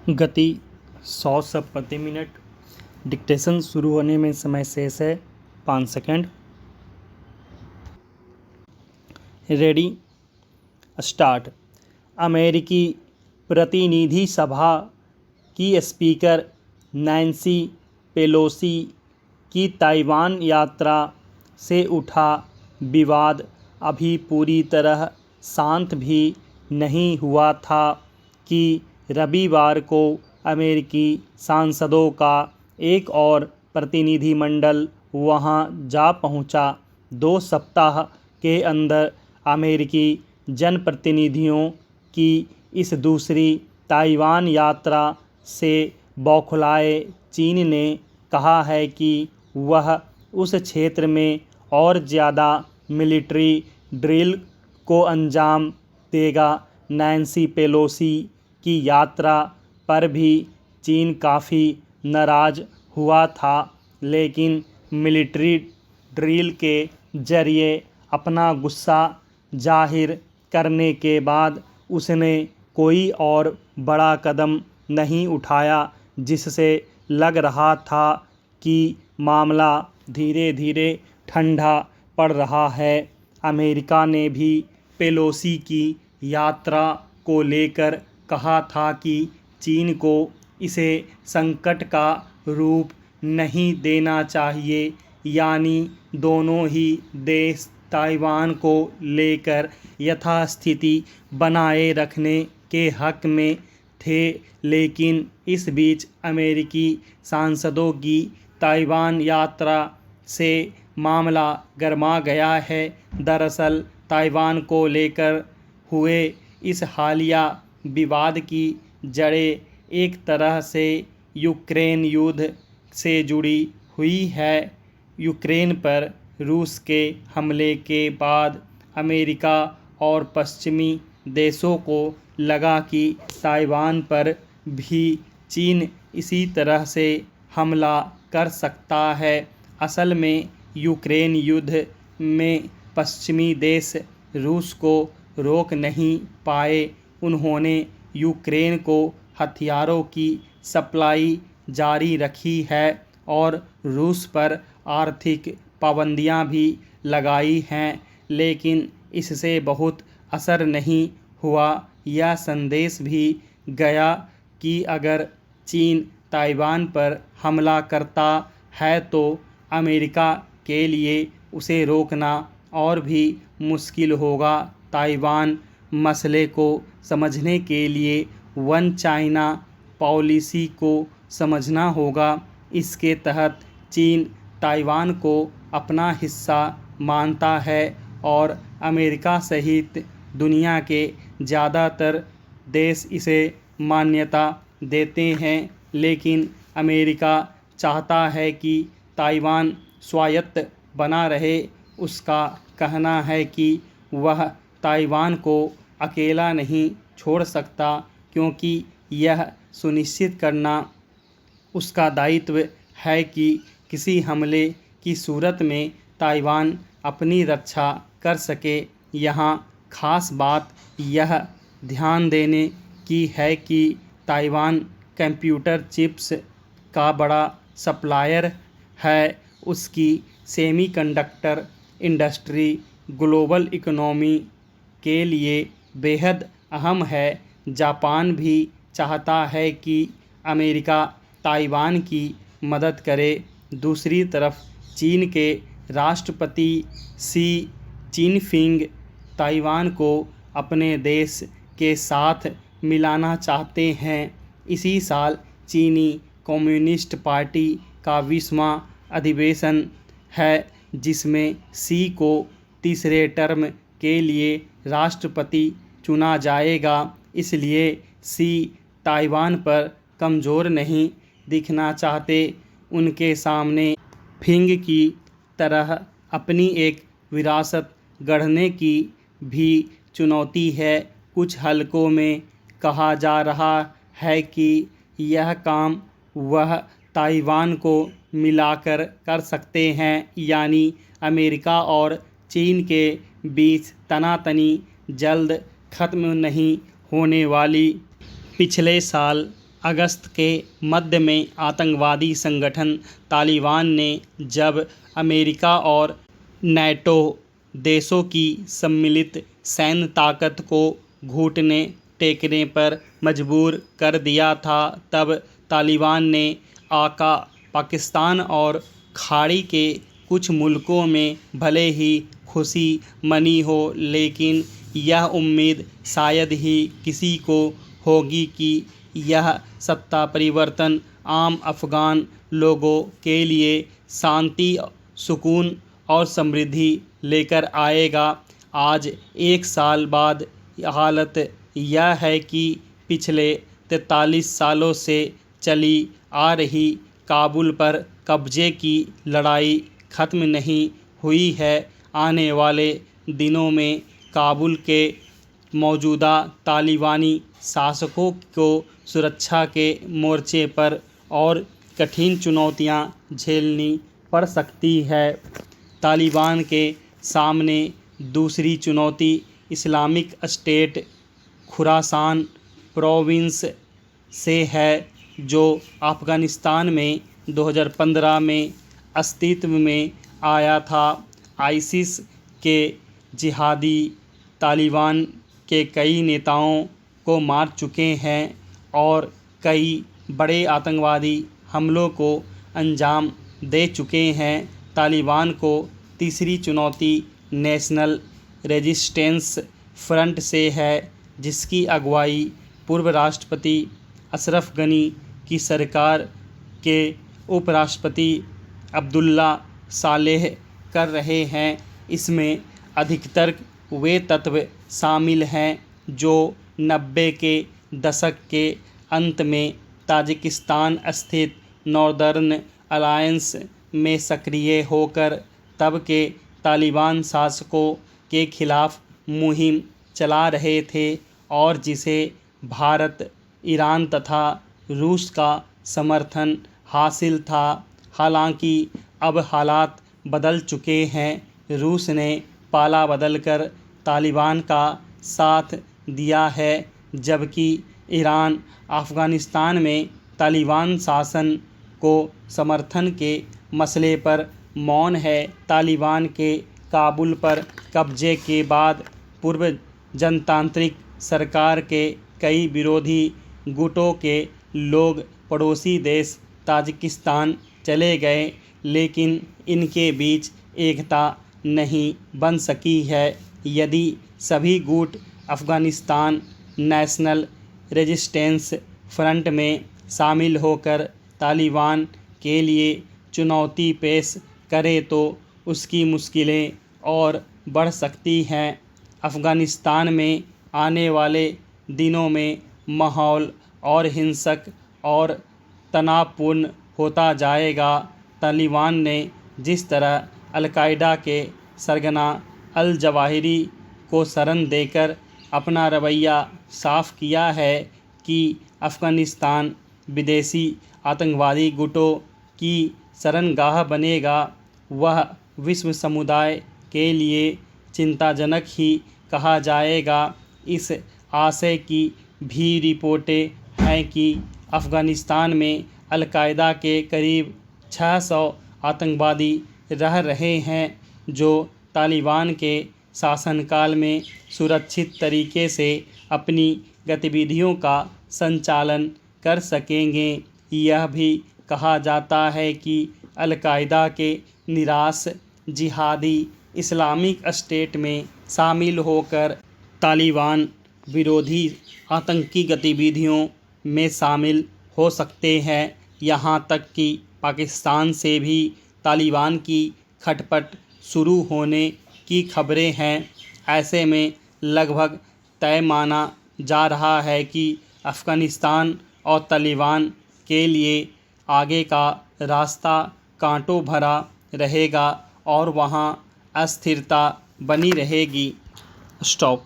गति 100 शब्द प्रति मिनट। डिक्टेशन शुरू होने में समय शेष है 5 सेकंड। Ready, start. अमेरिकी प्रतिनिधि सभा की स्पीकर नैन्सी पेलोसी की ताइवान यात्रा से उठा विवाद अभी पूरी तरह शांत भी नहीं हुआ था कि रविवार को अमेरिकी सांसदों का एक और प्रतिनिधिमंडल वहां जा पहुंचा। 2 सप्ताह के अंदर अमेरिकी जनप्रतिनिधियों की इस दूसरी ताइवान यात्रा से बौखलाए चीन ने कहा है कि वह उस क्षेत्र में और ज़्यादा मिलिट्री ड्रिल को अंजाम देगा। नैन्सी पेलोसी की यात्रा पर भी चीन काफ़ी नाराज़ हुआ था, लेकिन मिलिट्री ड्रिल के जरिए अपना गुस्सा जाहिर करने के बाद उसने कोई और बड़ा कदम नहीं उठाया, जिससे लग रहा था कि मामला धीरे धीरे ठंडा पड़ रहा है। अमेरिका ने भी पेलोसी की यात्रा को लेकर कहा था कि चीन को इसे संकट का रूप नहीं देना चाहिए, यानी दोनों ही देश ताइवान को लेकर यथास्थिति बनाए रखने के हक में थे। लेकिन इस बीच अमेरिकी सांसदों की ताइवान यात्रा से मामला गर्मा गया है। दरअसल ताइवान को लेकर हुए इस हालिया विवाद की जड़ें एक तरह से यूक्रेन युद्ध से जुड़ी हुई है। यूक्रेन पर रूस के हमले के बाद अमेरिका और पश्चिमी देशों को लगा कि ताइवान पर भी चीन इसी तरह से हमला कर सकता है। असल में यूक्रेन युद्ध में पश्चिमी देश रूस को रोक नहीं पाए। उन्होंने यूक्रेन को हथियारों की सप्लाई जारी रखी है और रूस पर आर्थिक पाबंदियां भी लगाई हैं, लेकिन इससे बहुत असर नहीं हुआ। यह संदेश भी गया कि अगर चीन ताइवान पर हमला करता है तो अमेरिका के लिए उसे रोकना और भी मुश्किल होगा। ताइवान मसले को समझने के लिए वन चाइना पॉलिसी को समझना होगा। इसके तहत चीन ताइवान को अपना हिस्सा मानता है और अमेरिका सहित दुनिया के ज़्यादातर देश इसे मान्यता देते हैं। लेकिन अमेरिका चाहता है कि ताइवान स्वायत्त बना रहे। उसका कहना है कि वह ताइवान को अकेला नहीं छोड़ सकता, क्योंकि यह सुनिश्चित करना उसका दायित्व है कि किसी हमले की सूरत में ताइवान अपनी रक्षा कर सके। यहाँ खास बात यह ध्यान देने की है कि ताइवान कंप्यूटर चिप्स का बड़ा सप्लायर है। उसकी सेमीकंडक्टर इंडस्ट्री ग्लोबल इकोनॉमी के लिए बेहद अहम है। जापान भी चाहता है कि अमेरिका ताइवान की मदद करे। दूसरी तरफ चीन के राष्ट्रपति शी चिनफिंग ताइवान को अपने देश के साथ मिलाना चाहते हैं। इसी साल चीनी कम्युनिस्ट पार्टी का 20वां अधिवेशन है, जिसमें शी को तीसरे टर्म के लिए राष्ट्रपति चुना जाएगा। इसलिए शी ताइवान पर कमज़ोर नहीं दिखना चाहते। उनके सामने फिंग की तरह अपनी एक विरासत गढ़ने की भी चुनौती है। कुछ हलकों में कहा जा रहा है कि यह काम वह ताइवान को मिलाकर कर सकते हैं, यानी अमेरिका और चीन के बीच तनातनी जल्द खत्म नहीं होने वाली। पिछले साल अगस्त के मध्य में आतंकवादी संगठन तालिबान ने जब अमेरिका और नेटो देशों की सम्मिलित सैन्य ताकत को घुटने टेकने पर मजबूर कर दिया था, तब तालिबान ने आका पाकिस्तान और खाड़ी के कुछ मुल्कों में भले ही खुशी मनी हो, लेकिन यह उम्मीद शायद ही किसी को होगी कि यह सत्ता परिवर्तन आम अफ़गान लोगों के लिए शांति, सुकून और समृद्धि लेकर आएगा। आज 1 साल बाद हालत यह है कि पिछले 43 सालों से चली आ रही काबुल पर कब्जे की लड़ाई ख़त्म नहीं हुई है। आने वाले दिनों में काबुल के मौजूदा तालिबानी शासकों को सुरक्षा के मोर्चे पर और कठिन चुनौतियां झेलनी पड़ सकती है। तालिबान के सामने दूसरी चुनौती इस्लामिक स्टेट खुरासान प्रोविंस से है, जो अफ़गानिस्तान में 2015 में अस्तित्व में आया था। आईसिस के जिहादी तालिबान के कई नेताओं को मार चुके हैं और कई बड़े आतंकवादी हमलों को अंजाम दे चुके हैं। तालिबान को तीसरी चुनौती नेशनल रेजिस्टेंस फ्रंट से है, जिसकी अगुवाई पूर्व राष्ट्रपति अशरफ गनी की सरकार के उपराष्ट्रपति अब्दुल्ला सालेह कर रहे हैं। इसमें अधिकतर वे तत्व शामिल हैं जो 90 के दशक के अंत में ताजिकिस्तान स्थित नॉर्दर्न अलायंस में सक्रिय होकर तब के तालिबान शासकों के खिलाफ मुहिम चला रहे थे और जिसे भारत, ईरान तथा रूस का समर्थन हासिल था। हालांकि अब हालात बदल चुके हैं। रूस ने पाला बदलकर तालिबान का साथ दिया है, जबकि ईरान अफ़गानिस्तान में तालिबान शासन को समर्थन के मसले पर मौन है। तालिबान के काबुल पर कब्जे के बाद पूर्व जनतांत्रिक सरकार के कई विरोधी गुटों के लोग पड़ोसी देश ताजिकिस्तान चले गए, लेकिन इनके बीच एकता नहीं बन सकी है। यदि सभी गुट अफ़गानिस्तान नेशनल रेजिस्टेंस फ्रंट में शामिल होकर तालिबान के लिए चुनौती पेश करें तो उसकी मुश्किलें और बढ़ सकती हैं। अफ़गानिस्तान में आने वाले दिनों में माहौल और हिंसक और तनावपूर्ण होता जाएगा। तालिबान ने जिस तरह अल-कायदा के सरगना अल-जवाहिरी को शरण देकर अपना रवैया साफ किया है कि अफ़गानिस्तान विदेशी आतंकवादी गुटों की शरणगाह बनेगा, वह विश्व समुदाय के लिए चिंताजनक ही कहा जाएगा। इस आशय की भी रिपोर्टें हैं कि अफ़गानिस्तान में अल-कायदा के करीब 600 आतंकवादी रह रहे हैं, जो तालिबान के शासनकाल में सुरक्षित तरीके से अपनी गतिविधियों का संचालन कर सकेंगे। यह भी कहा जाता है कि अल-कायदा के निराश जिहादी इस्लामिक स्टेट में शामिल होकर तालिबान विरोधी आतंकी गतिविधियों में शामिल हो सकते हैं। यहाँ तक कि पाकिस्तान से भी तालिबान की खटपट शुरू होने की खबरें हैं। ऐसे में लगभग तय माना जा रहा है कि अफ़गानिस्तान और तालिबान के लिए आगे का रास्ता कांटों भरा रहेगा और वहाँ अस्थिरता बनी रहेगी। स्टॉप।